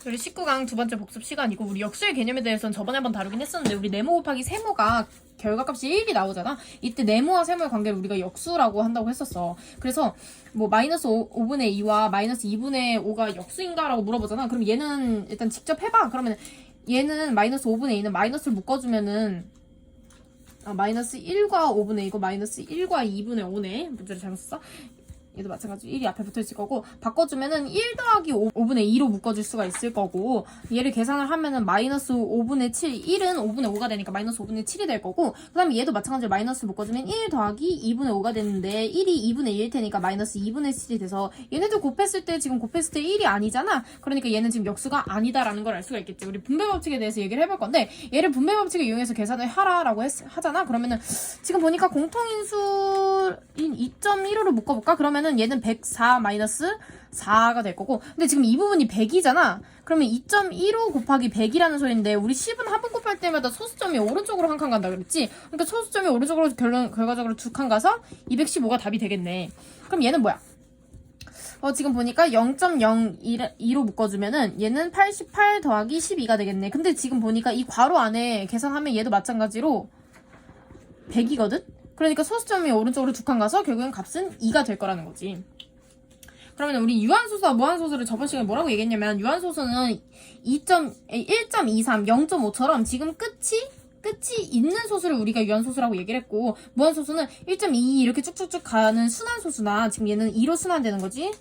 우리 19강 두 번째 복습 시간이고, 우리 역수의 개념에 대해서는 저번에 한번 다루긴 했었는데, 우리 네모 곱하기 세모가 결과값이 1이 나오잖아. 이때 네모와 세모의 관계를 우리가 역수라고 한다고 했었어. 그래서 뭐 마이너스 5분의 2와 마이너스 2분의 5가 역수인가? 라고 물어보잖아. 그럼 얘는 일단 직접 해봐. 그러면 얘는 마이너스 5분의 2는 마이너스를 묶어주면은 마이너스 1과 5분의 2고 마이너스 1과 2분의 5네. 문제를 잘못 썼어. 얘도 마찬가지로 1이 앞에 붙어있을 거고, 바꿔주면은 1 더하기 5분의 2로 묶어줄 수가 있을 거고, 얘를 계산을 하면은 마이너스 5분의 7, 1은 5분의 5가 되니까 마이너스 5분의 7이 될 거고, 그 다음에 얘도 마찬가지로 마이너스 묶어주면 1 더하기 2분의 5가 되는데 1이 2분의 1일 테니까 마이너스 2분의 7이 돼서, 얘네들 곱했을 때 지금 곱했을 때 1이 아니잖아. 그러니까 얘는 지금 역수가 아니다라는 걸 알 수가 있겠지. 우리 분배 법칙에 대해서 얘기를 해볼 건데, 얘를 분배 법칙을 이용해서 계산을 하라라고 하잖아. 그러면은 지금 보니까 공통인수인 2.15로 묶어볼까? 그러면은 얘는 104 마이너스 4가 될 거고, 근데 지금 이 부분이 100이잖아. 그러면 2.15 곱하기 100이라는 소리인데, 우리 10은 한 번 곱할 때마다 소수점이 오른쪽으로 한 칸 간다 그랬지? 그러니까 소수점이 오른쪽으로 결과적으로 두 칸 가서 215가 답이 되겠네. 그럼 얘는 뭐야? 지금 보니까 0.02로 묶어주면은 얘는 88 더하기 12가 되겠네. 근데 지금 보니까 이 괄호 안에 계산하면 얘도 마찬가지로 100이거든? 그러니까 소수점이 오른쪽으로 두 칸 가서 결국엔 값은 2가 될 거라는 거지. 그러면 우리 유한소수와 무한소수를 저번 시간에 뭐라고 얘기했냐면, 유한소수는 1.23, 0.5처럼 지금 끝이 있는 소수를 우리가 유한소수라고 얘기를 했고, 무한소수는 1.22 이렇게 쭉쭉쭉 가는 순환소수나, 지금 얘는 2로 순환되는 거지?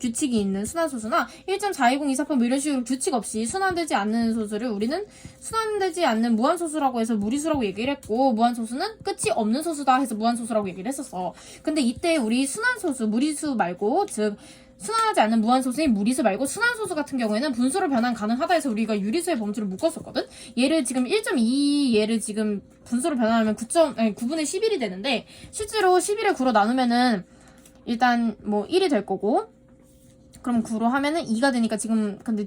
규칙이 있는 순환소수나 1.42024번 뭐 이런 식으로 규칙 없이 순환되지 않는 소수를 우리는 순환되지 않는 무한소수라고 해서 무리수라고 얘기를 했고, 무한소수는 끝이 없는 소수다 해서 무한소수라고 얘기를 했었어. 근데 이때 우리 순환소수, 무리수 말고, 즉 순환하지 않는 무한소수인 무리수 말고 순환소수 같은 경우에는 분수로 변환 가능하다 해서 우리가 유리수의 범주를 묶었었거든? 얘를 지금 1.2 얘를 지금 분수로 변환하면 9분의 11이 되는데, 실제로 11을 9로 나누면은 일단 뭐 1이 될 거고, 그럼 9로 하면은 2가 되니까, 지금 근데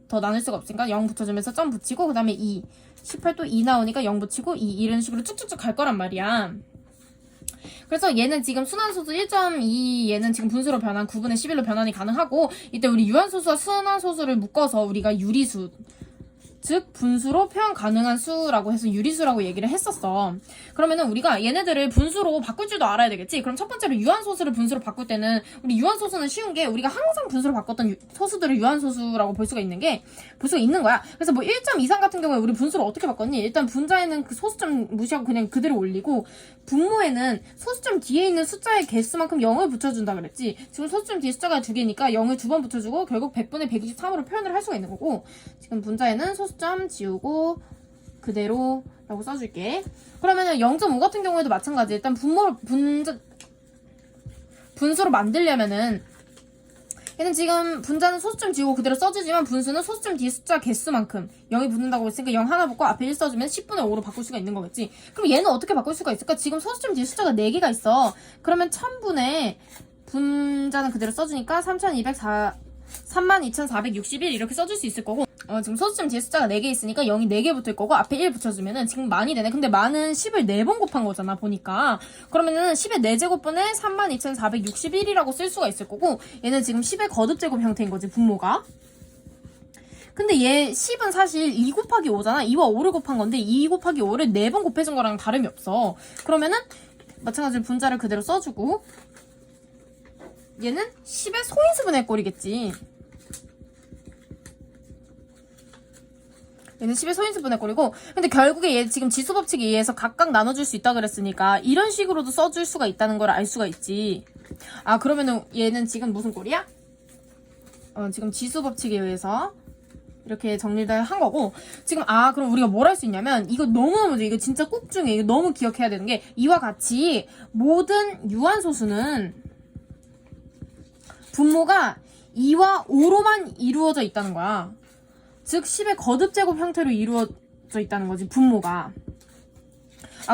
더 나눌 수가 없으니까 0 붙여주면서 점 붙이고, 그 다음에 2, 18도 2 나오니까 0 붙이고 2, 이런 식으로 쭉쭉쭉 갈 거란 말이야. 그래서 얘는 지금 순환소수 1.2, 얘는 지금 분수로 변환 9분의 11로 변환이 가능하고, 이때 우리 유한소수와 순환소수를 묶어서 우리가 유리수, 즉 분수로 표현 가능한 수라고 해서 유리수라고 얘기를 했었어. 그러면은 우리가 얘네들을 분수로 바꿀 줄도 알아야 되겠지? 그럼 첫 번째로 유한소수를 분수로 바꿀 때는, 우리 유한소수는 쉬운 게, 우리가 항상 분수로 바꿨던 소수들을 유한소수라고 볼 수가 있는 거야. 그래서 뭐 1.23 같은 경우에 우리 분수를 어떻게 바꿨니? 일단 분자에는 그 소수점 무시하고 그냥 그대로 올리고, 분모에는 소수점 뒤에 있는 숫자의 개수만큼 0을 붙여준다 그랬지? 지금 소수점 뒤에 숫자가 2개니까 0을 2번 붙여주고 결국 100분의 123으로 표현을 할 수가 있는 거고, 지금 분자에는 소수점 지우고 그대로 라고 써줄게. 그러면은 0.5 같은 경우에도 마찬가지. 일단 분수로 만들려면은, 얘는 지금 분자는 소수점 지우고 그대로 써주지만 분수는 소수점 뒤에 숫자 개수만큼 0이 붙는다고 했으니까 0 하나 붙고 앞에 1 써주면 10분의 5로 바꿀 수가 있는 거겠지. 그럼 얘는 어떻게 바꿀 수가 있을까? 지금 소수점 뒤에 숫자가 4개가 있어. 그러면 1000분의 분자는 그대로 써주니까 32,461 이렇게 써줄 수 있을 거고, 지금 소수점 뒤에 숫자가 4개 있으니까 0이 4개 붙을 거고, 앞에 1 붙여주면은 지금 만이 되네. 근데 만은 10을 4번 곱한 거잖아, 보니까. 그러면은 10의 4제곱분의 32,461이라고 쓸 수가 있을 거고, 얘는 지금 10의 거듭제곱 형태인 거지, 분모가. 근데 얘 10은 사실 2 곱하기 5잖아. 2와 5를 곱한 건데 2 곱하기 5를 4번 곱해준 거랑 다름이 없어. 그러면은 마찬가지로 분자를 그대로 써주고, 얘는 10의 소인수분의 꼴이겠지. 얘는 10의 소인수분의 꼴이고, 근데 결국에 얘 지금 지수법칙에 의해서 각각 나눠줄 수 있다 그랬으니까 이런 식으로도 써줄 수가 있다는 걸 알 수가 있지. 그러면은 얘는 지금 무슨 꼴이야? 지금 지수법칙에 의해서 이렇게 정리를 한 거고, 지금 그럼 우리가 뭘 할 수 있냐면, 이거 너무너무 이거 진짜 꼭 중요해. 이거 너무 기억해야 되는 게, 이와 같이 모든 유한소수는 분모가 2와 5로만 이루어져 있다는 거야. 즉 10의 거듭제곱 형태로 이루어져 있다는 거지, 분모가.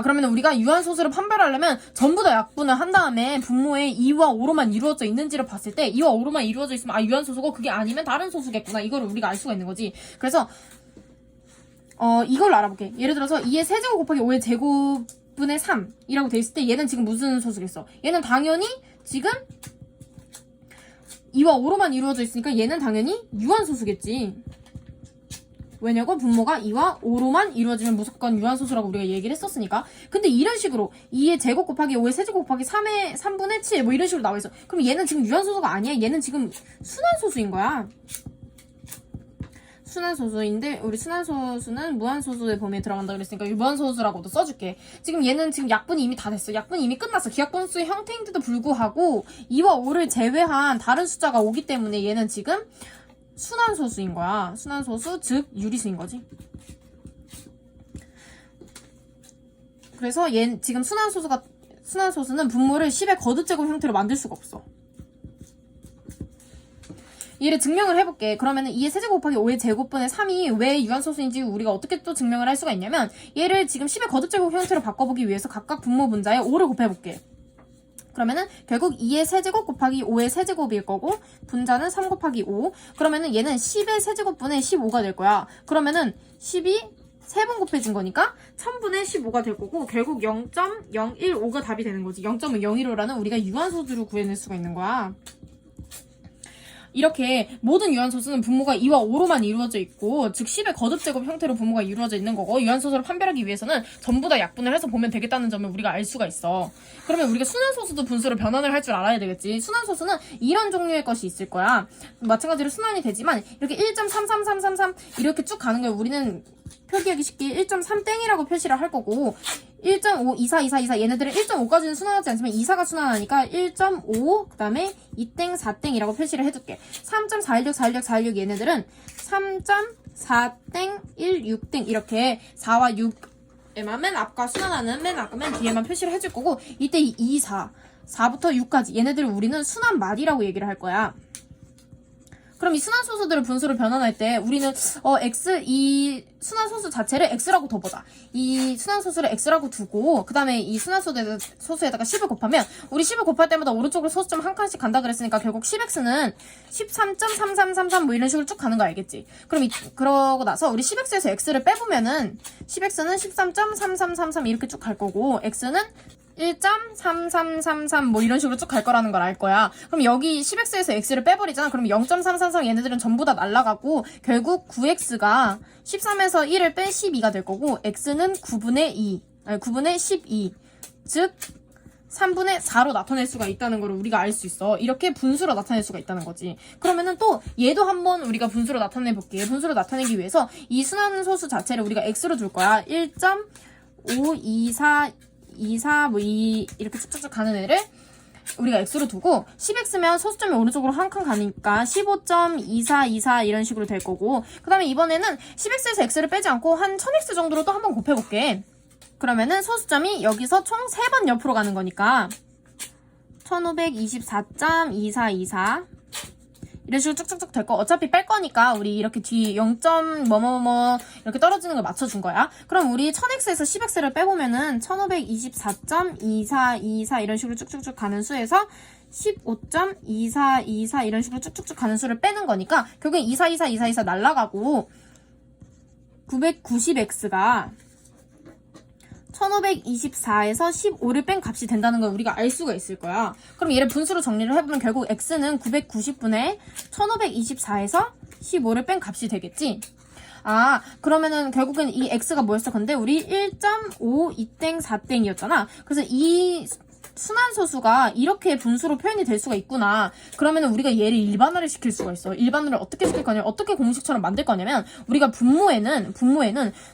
그러면 우리가 유한소수를 판별하려면 전부 다 약분을 한 다음에 분모에 2와 5로만 이루어져 있는지를 봤을 때, 2와 5로만 이루어져 있으면 유한소수고, 그게 아니면 다른 소수겠구나, 이거를 우리가 알 수가 있는 거지. 그래서 이걸로 알아볼게. 예를 들어서 2의 세제곱 곱하기 5의 제곱분의 3이라고 돼 있을 때 얘는 지금 무슨 소수겠어? 얘는 당연히 지금 2와 5로만 이루어져 있으니까 얘는 당연히 유한소수겠지. 왜냐고? 분모가 2와 5로만 이루어지면 무조건 유한소수라고 우리가 얘기를 했었으니까. 근데 이런 식으로 2의 제곱 곱하기 5의 세제곱 곱하기 3의 3분의 7 뭐 이런 식으로 나와있어. 그럼 얘는 지금 유한소수가 아니야. 얘는 지금 순환소수인 거야. 순환소수인데 우리 순환소수는 무한소수의 범위에 들어간다 그랬으니까 무한소수라고도 써줄게. 지금 얘는 지금 약분이 이미 다 됐어. 약분이 이미 끝났어. 기하분수의 형태인데도 불구하고 2와 5를 제외한 다른 숫자가 오기 때문에 얘는 지금 순환소수인 거야. 순환소수 즉 유리수인 거지. 그래서 얘 지금 순환소수는 분모를 10의 거듭제곱 형태로 만들 수가 없어. 얘를 증명을 해볼게. 그러면은 2의 세제곱 곱하기 5의 제곱분의 3이 왜 유한소수인지 우리가 어떻게 또 증명을 할 수가 있냐면 얘를 지금 10의 거듭제곱 형태로 바꿔보기 위해서 각각 분모 분자에 5를 곱해볼게. 그러면은 결국 2의 세제곱 곱하기 5의 세제곱일 거고 분자는 3 곱하기 5. 그러면은 얘는 10의 세제곱분의 15가 될 거야. 그러면은 10이 3번 곱해진 거니까 1000분의 15가 될 거고 결국 0.015가 답이 되는 거지. 0.015라는 우리가 유한소수를 구해낼 수가 있는 거야. 이렇게 모든 유한소수는 분모가 2와 5로만 이루어져 있고 즉 10의 거듭제곱 형태로 분모가 이루어져 있는 거고 유한소수를 판별하기 위해서는 전부 다 약분을 해서 보면 되겠다는 점을 우리가 알 수가 있어. 그러면 우리가 순환소수도 분수로 변환을 할 줄 알아야 되겠지. 순환소수는 이런 종류의 것이 있을 거야. 마찬가지로 순환이 되지만 이렇게 1.33333 이렇게 쭉 가는 거야. 우리는 표기하기 쉽게 1.3땡이라고 표시를 할 거고 1.5, 24, 24, 24 얘네들은 1.5까지는 순환하지 않지만 24가 순환하니까 1.5 그 다음에 2땡, 4땡이라고 표시를 해줄게. 3.416, 416, 416 얘네들은 3.4땡, 1, 6땡 이렇게 4와 6에만 맨 앞과 순환하는 맨 앞과 맨 뒤에만 표시를 해줄 거고 이때 2, 4, 4부터 6까지 얘네들을 우리는 순환말이라고 얘기를 할 거야. 그럼 이 순환소수들을 분수로 변환할 때 우리는 이 순환소수 자체를 x라고 둬보자. 이 순환소수를 x라고 두고 그 다음에 이 순환소수에다가 10을 곱하면 우리 10을 곱할 때마다 오른쪽으로 소수점 한 칸씩 간다 그랬으니까 결국 10x는 13.3333 뭐 이런 식으로 쭉 가는 거 알겠지? 그럼 그러고 나서 우리 10x에서 x를 빼보면은 10x는 13.3333 이렇게 쭉 갈 거고 x는 1.3333 뭐 이런 식으로 쭉 갈 거라는 걸 알 거야. 그럼 여기 10x에서 x를 빼버리잖아. 그럼 0.333 얘네들은 전부 다 날라가고 결국 9x가 13에서 1을 뺀 12가 될 거고 x는 9분의 12 즉 3분의 4로 나타낼 수가 있다는 걸 우리가 알 수 있어. 이렇게 분수로 나타낼 수가 있다는 거지. 그러면은 또 얘도 한번 우리가 분수로 나타내 볼게. 분수로 나타내기 위해서 이 순환소수 자체를 우리가 x로 둘 거야. 1.524 뭐 이렇게 쭉쭉쭉 가는 애를 우리가 x로 두고 10x면 소수점이 오른쪽으로 한 칸 가니까 15.2424 이런 식으로 될 거고 그 다음에 이번에는 10x에서 x를 빼지 않고 한 1000x 정도로 또 한번 곱해볼게. 그러면은 소수점이 여기서 총 3번 옆으로 가는 거니까 1524.2424 이런 식으로 쭉쭉쭉 될 거. 어차피 뺄 거니까 우리 이렇게 뒤 0. 뭐뭐뭐 이렇게 떨어지는 걸 맞춰준 거야. 그럼 우리 1000x에서 10x를 빼보면은 1524.2424 이런 식으로 쭉쭉쭉 가는 수에서 15.2424 이런 식으로 쭉쭉쭉 가는 수를 빼는 거니까 결국엔 2424 날라가고 990x가 1524에서 15를 뺀 값이 된다는 걸 우리가 알 수가 있을 거야. 그럼 얘를 분수로 정리를 해보면 결국 x는 990분의 1524에서 15를 뺀 값이 되겠지. 아, 그러면은 결국엔 이 x가 뭐였어? 근데 우리 1.5, 2땡, 4땡이었잖아. 그래서 이 순환소수가 이렇게 분수로 표현이 될 수가 있구나. 그러면 우리가 얘를 일반화를 시킬 수가 있어. 일반화를 어떻게 시킬 거냐면 어떻게 공식처럼 만들 거냐면 우리가 분모에는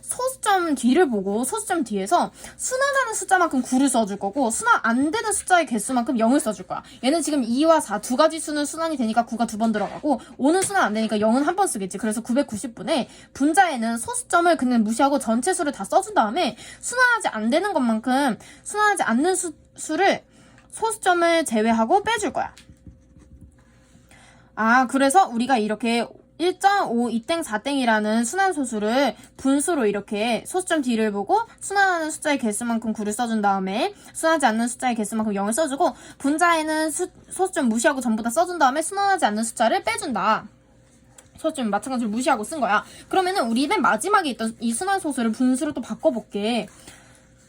소수점 뒤를 보고 소수점 뒤에서 순환하는 숫자만큼 9를 써줄 거고 순환 안 되는 숫자의 개수만큼 0을 써줄 거야. 얘는 지금 2와 4 두 가지 수는 순환이 되니까 9가 두 번 들어가고 5는 순환 안 되니까 0은 한 번 쓰겠지. 그래서 990분에 분자에는 소수점을 그냥 무시하고 전체 수를 다 써준 다음에 순환하지 안 되는 것만큼 순환하지 않는 수를 소수점을 제외하고 빼줄 거야. 아, 그래서 우리가 이렇게 1.5, 2땡, 4땡이라는 순환소수를 분수로 이렇게 소수점 뒤를 보고 순환하는 숫자의 개수만큼 9를 써준 다음에 순환하지 않는 숫자의 개수만큼 0을 써주고 분자에는 소수점 무시하고 전부 다 써준 다음에 순환하지 않는 숫자를 빼준다. 소수점 마찬가지로 무시하고 쓴 거야. 그러면은 우리 맨 마지막에 있던 이 순환소수를 분수로 또 바꿔볼게.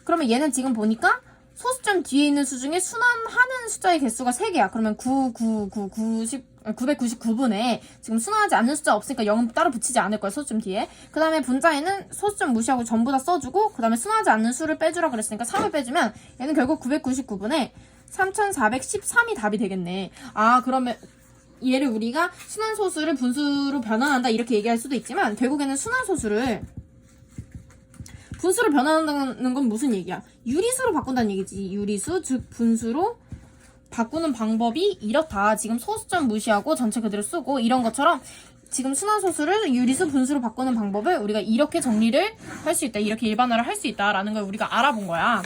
그러면 얘는 지금 보니까 소수점 뒤에 있는 수 중에 순환하는 숫자의 개수가 3개야. 그러면 9, 9, 9, 90, 999분에 지금 순화하지 않는 숫자 없으니까 0은 따로 붙이지 않을 거야, 소수점 뒤에. 그 다음에 분자에는 소수점 무시하고 전부 다 써주고, 그 다음에 순화하지 않는 수를 빼주라 그랬으니까 3을 빼주면 얘는 결국 999분에 3413이 답이 되겠네. 아, 그러면 얘를 우리가 순환소수를 분수로 변환한다 이렇게 얘기할 수도 있지만, 결국에는 순환소수를 분수로 변환한다는 건 무슨 얘기야? 유리수로 바꾼다는 얘기지. 유리수, 즉 분수로 바꾸는 방법이 이렇다. 지금 소수점 무시하고 전체 그대로 쓰고, 이런 것처럼 지금 순환소수를 유리수, 분수로 바꾸는 방법을 우리가 이렇게 정리를 할 수 있다. 이렇게 일반화를 할 수 있다라는 걸 우리가 알아본 거야.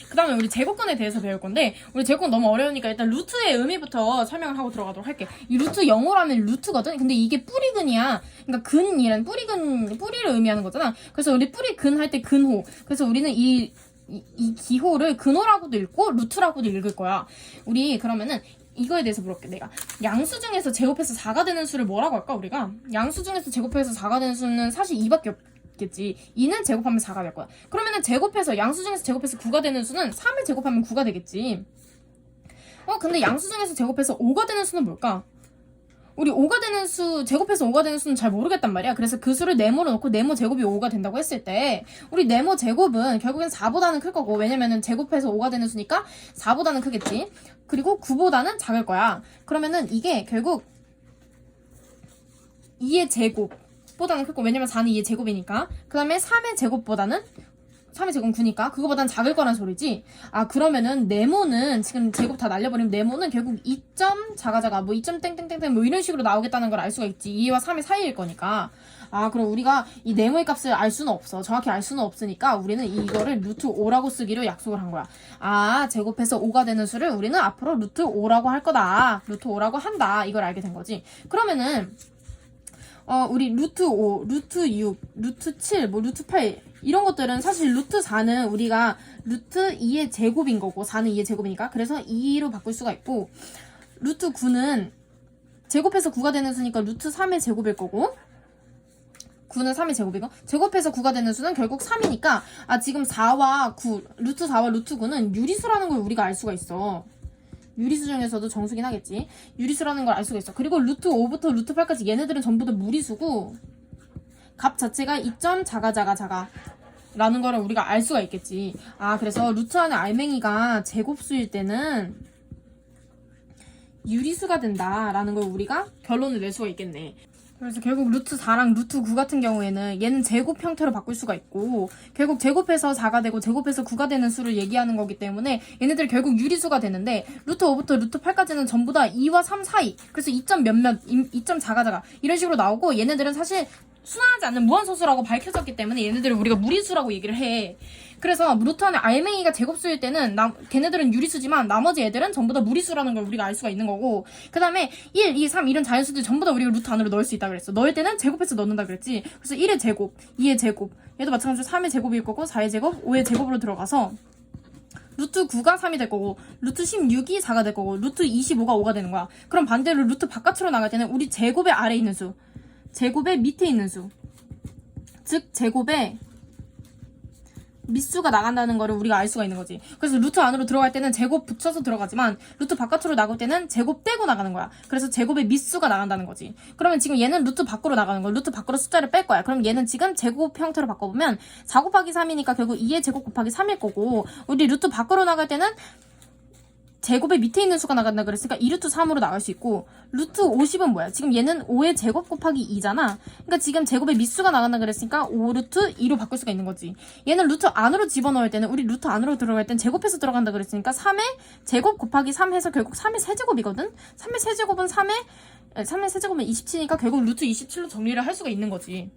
그 다음에 우리 제곱근에 대해서 배울 건데, 우리 제곱근 너무 어려우니까 일단 루트의 의미부터 설명을 하고 들어가도록 할게. 이 루트 영어라면 루트거든? 근데 이게 뿌리근이야. 그러니까 근이란 뿌리를 의미하는 거잖아. 그래서 우리 뿌리근 할 때 근호. 그래서 우리는 이 기호를 근호라고도 읽고 루트라고도 읽을 거야. 우리 그러면은 이거에 대해서 물어볼게. 내가 양수 중에서 제곱해서 4가 되는 수를 뭐라고 할까? 우리가 양수 중에서 제곱해서 4가 되는 수는 사실 2밖에 없겠지. 2는 제곱하면 4가 될 거야. 그러면은 제곱해서 양수 중에서 제곱해서 9가 되는 수는 3을 제곱하면 9가 되겠지. 근데 양수 중에서 제곱해서 5가 되는 수는 뭘까? 우리 5가 되는 수, 제곱해서 5가 되는 수는 잘 모르겠단 말이야. 그래서 그 수를 네모로 놓고 네모 제곱이 5가 된다고 했을 때, 우리 네모 제곱은 결국엔 4보다는 클 거고, 왜냐면은 제곱해서 5가 되는 수니까 4보다는 크겠지. 그리고 9보다는 작을 거야. 그러면은 이게 결국 2의 제곱보다는 클 거고, 왜냐면 4는 2의 제곱이니까. 그 다음에 3의 제곱보다는 3의 제곱은 9니까 그거보단 작을 거란 소리지. 아, 그러면은 네모는 지금 제곱 다 날려버리면 네모는 결국 2점 자가자가 뭐 2점 땡땡땡땡 뭐 이런 식으로 나오겠다는 걸 알 수가 있지. 2와 3의 사이일 거니까. 아, 그럼 우리가 이 네모의 값을 알 수는 없어. 정확히 알 수는 없으니까 우리는 이거를 루트 5라고 쓰기로 약속을 한 거야. 아, 제곱해서 5가 되는 수를 우리는 앞으로 루트 5라고 할 거다. 루트 5라고 한다. 이걸 알게 된 거지. 그러면은 우리 루트 5, 루트 6, 루트 7, 뭐 루트 8 이런 것들은 사실 루트 4는 우리가 루트 2의 제곱인 거고, 4는 2의 제곱이니까 그래서 2로 바꿀 수가 있고, 루트 9는 제곱해서 9가 되는 수니까 루트 3의 제곱일 거고, 9는 3의 제곱이고, 제곱해서 9가 되는 수는 결국 3이니까 지금 4와 9, 루트 4와 루트 9는 유리수라는 걸 우리가 알 수가 있어. 유리수 중에서도 정수긴 하겠지. 유리수라는 걸 알 수가 있어. 그리고 루트 5부터 루트 8까지 얘네들은 전부 다 무리수고, 값 자체가 2점 자가 라는 거를 우리가 알 수가 있겠지. 아, 그래서 루트 안에 알맹이가 제곱수일 때는 유리수가 된다라는 걸 우리가 결론을 낼 수가 있겠네. 그래서 결국 루트 4랑 루트 9 같은 경우에는 얘는 제곱 형태로 바꿀 수가 있고, 결국 제곱해서 4가 되고 제곱해서 9가 되는 수를 얘기하는 거기 때문에 얘네들 결국 유리수가 되는데, 루트 5부터 루트 8까지는 전부 다 2와 3 사이, 그래서 2점 몇몇, 2점 자가 이런 식으로 나오고, 얘네들은 사실 순화하지 않는 무한소수라고 밝혀졌기 때문에 얘네들을 우리가 무리수라고 얘기를 해. 그래서 루트 안에 알맹이가 제곱수일 때는 걔네들은 유리수지만 나머지 애들은 전부 다 무리수라는 걸 우리가 알 수가 있는 거고, 그 다음에 1, 2, 3 이런 자연수들 전부 다 우리가 루트 안으로 넣을 수 있다 그랬어. 넣을 때는 제곱해서 넣는다 그랬지. 그래서 1의 제곱, 2의 제곱, 얘도 마찬가지로 3의 제곱일 거고 4의 제곱, 5의 제곱으로 들어가서 루트 9가 3이 될 거고, 루트 16이 4가 될 거고, 루트 25가 5가 되는 거야. 그럼 반대로 루트 바깥으로 나갈 때는 우리 제곱의 아래에 있는 수, 제곱의 밑에 있는 수, 즉 제곱의 밑수가 나간다는 거를 우리가 알 수가 있는 거지. 그래서 루트 안으로 들어갈 때는 제곱 붙여서 들어가지만, 루트 바깥으로 나갈 때는 제곱 떼고 나가는 거야. 그래서 제곱의 밑수가 나간다는 거지. 그러면 지금 얘는 루트 밖으로 나가는 거야. 루트 밖으로 숫자를 뺄 거야. 그럼 얘는 지금 제곱 형태로 바꿔보면 4 곱하기 3이니까 결국 2의 제곱 곱하기 3일 거고, 우리 루트 밖으로 나갈 때는 제곱의 밑에 있는 수가 나간다 그랬으니까 2루트 3으로 나갈 수 있고, 루트 50은 뭐야? 지금 얘는 5의 제곱 곱하기 2잖아. 그러니까 지금 제곱의 밑수가 나간다 그랬으니까 5루트 2로 바꿀 수가 있는 거지. 얘는 루트 안으로 집어넣을 때는, 우리 루트 안으로 들어갈 땐 제곱해서 들어간다 그랬으니까 3의 제곱 곱하기 3 해서 결국 3의 세제곱이거든? 3의 세제곱은 3의 세제곱은 27이니까 결국 루트 27로 정리를 할 수가 있는 거지.